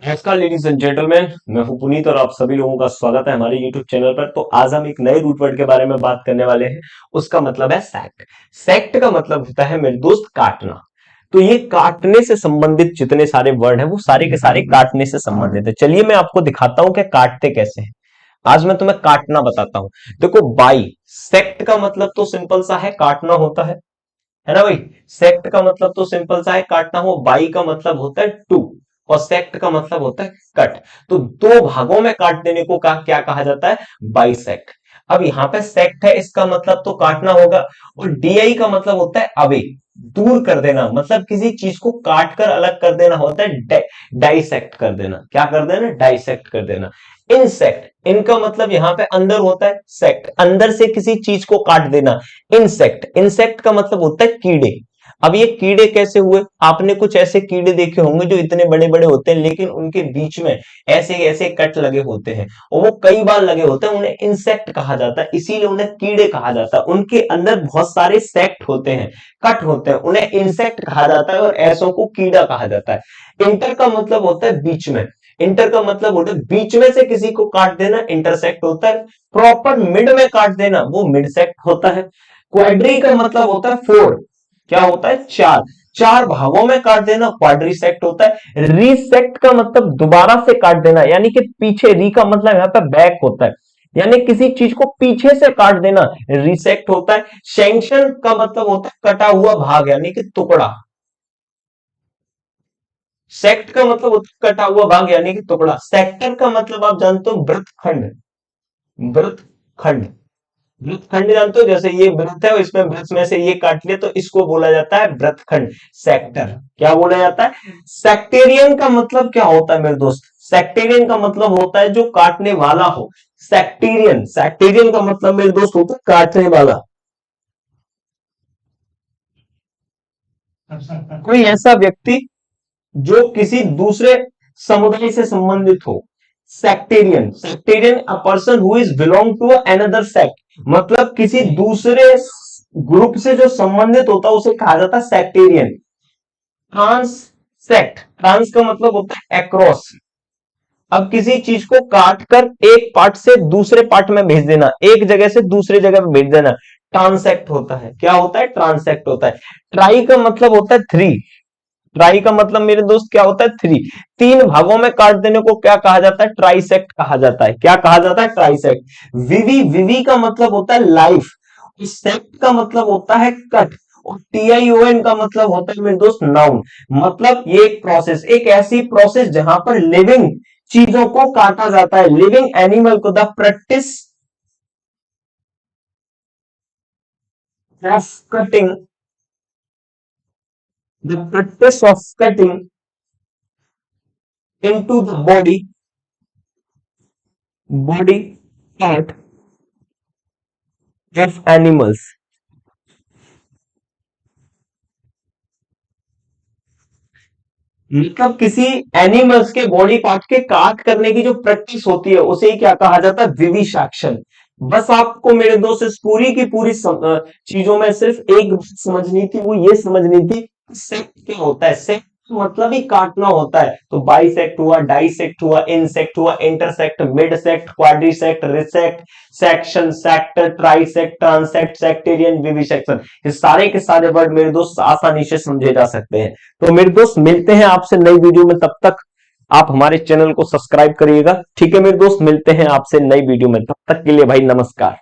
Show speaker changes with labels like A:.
A: नमस्कार ladies and gentleman, मैं हूं पुनीत और आप सभी लोगों का स्वागत है हमारे यूट्यूब चैनल पर। तो आज हम एक नए रूट वर्ड के बारे में बात करने वाले हैं। उसका मतलब है सेक्ट। सेक्ट का मतलब होता है मेरे दोस्त काटना। तो ये काटने से संबंधित जितने सारे वर्ड हैं वो सारे के सारे काटने से संबंधित है। चलिए मैं आपको दिखाता हूं कि काटते कैसे हैं। आज मैं तुम्हें काटना बताता हूं। देखो बाई सेक्ट का मतलब तो सिंपल सा है, काटना होता है ना भाई। सेक्ट का मतलब तो सिंपल सा है, काटना हो। बाई का मतलब होता है टू और सेक्ट का मतलब होता है कट। तो दो भागों में काट देने को क्या कहा जाता है? बाइसेक्ट। अब यहाँ पे सेक्ट है, इसका मतलब तो काटना होगा। और डीआई का मतलब होता है अवे, दूर कर देना। मतलब किसी चीज को काट कर अलग कर देना होता है डाइसेक्ट कर देना। क्या कर देना? डाइसेक्ट कर देना। इंसेक्ट, इनका मतलब यहां पे अंदर होता है, सेक्ट अंदर से किसी चीज को काट देना। इंसेक्ट, इंसेक्ट का मतलब होता है कीड़े। अब ये कीड़े कैसे हुए? आपने कुछ ऐसे कीड़े देखे होंगे जो इतने बड़े बड़े होते हैं लेकिन उनके बीच में ऐसे ऐसे कट लगे होते हैं और वो कई बार लगे होते हैं। उन्हें इंसेक्ट कहा जाता है, इसीलिए उन्हें कीड़े कहा जाता है। उनके अंदर बहुत सारे सेक्ट होते हैं, कट होते हैं, उन्हें इंसेक्ट कहा जाता है और ऐसों को कीड़ा कहा जाता है। इंटर का मतलब होता है बीच में। इंटर का मतलब होता है बीच में से किसी को काट देना, इंटरसेक्ट होता है। प्रॉपर मिड में काट देना, वो मिड सेक्ट होता है। क्वाड्री का मतलब होता है फोर। क्या होता है? चार। चार भागों में काट देना, क्वाड्रीसेक्ट होता है। रीसेक्ट का मतलब दोबारा से काट देना, यानी कि पीछे। री का मतलब यहां पे बैक होता है, यानी किसी चीज को पीछे से काट देना, रिसेक्ट होता है। सेंक्शन का मतलब होता है कटा हुआ भाग, यानी कि टुकड़ा। सेक्ट का मतलब होता है कटा हुआ भाग यानी कि टुकड़ा। सेक्टर का मतलब आप जानते हो वृत्तखंड। वृत्तखंड, वृत्तखंड जानते हो? जैसे ये वृत्त है और इसमें वृत्त में से ये काट लिया तो इसको बोला जाता है वृत्तखंड, सेक्टर। क्या बोला जाता है? सेक्टेरियन का मतलब क्या होता है मेरे दोस्त? सेक्टेरियन का मतलब होता है जो काटने वाला हो। सेक्टेरियन, सेक्टेरियन का मतलब मेरे दोस्त होता है काटने वाला। कोई ऐसा व्यक्ति जो किसी दूसरे समुदाय से संबंधित हो। Sectarian, sectarian a person who is belong to another sect. मतलब किसी दूसरे ग्रुप से जो संबंधित होता है उसे कहा जाता है सेक्टेरियन। ट्रांस सेक्ट, ट्रांस का मतलब होता है अक्रॉस। अब किसी चीज को काट कर एक पार्ट से दूसरे पार्ट में भेज देना, एक जगह से दूसरे जगह पे भेज देना, ट्रांसेक्ट होता है। क्या होता है? ट्रांसेक्ट होता है। ट्राई का मतलब होता है थ्री। ट्राई का मतलब मेरे दोस्त क्या होता है? थ्री। तीन भागों में काट देने को क्या कहा जाता है? ट्राइसेक्ट कहा जाता है। क्या कहा जाता है? ट्राइसेक्ट। विवी, विवी का मतलब होता है लाइफ। सेक्ट का मतलब होता है कट। और टीआईओएन का मतलब होता है मेरे दोस्त नाउन। मतलब ये एक प्रोसेस, एक ऐसी प्रोसेस जहां पर लिविंग चीजों को काटा जाता है, लिविंग एनिमल को। The practice of cutting, the practice of cutting into the body, body part of animals. मतलब किसी एनिमल्स के बॉडी पार्ट के काट करने की जो प्रैक्टिस होती है उसे ही क्या कहा जाता है? विविसेक्शन। बस आपको मेरे दोस्त इस पूरी की पूरी चीजों में सिर्फ एक समझनी थी, वो ये समझनी थी सेक्ट क्या होता है। सेक्ट मतलब ही काटना होता है। तो बाइसेक्ट हुआ, डाइसेक्ट हुआ, इंसेक्ट हुआ, intersect, midsect, quadrisect, resect, section, sector, trisect, transect, sectarian, vivisection. ये सारे के सारे वर्ड मेरे दोस्त आसानी से समझे जा सकते हैं। तो मेरे दोस्त मिलते हैं आपसे नई वीडियो में, तब तक आप हमारे चैनल को सब्सक्राइब करिएगा। ठीक है मेरे दोस्त, मिलते हैं आपसे नई वीडियो में, तब तक के लिए भाई नमस्कार।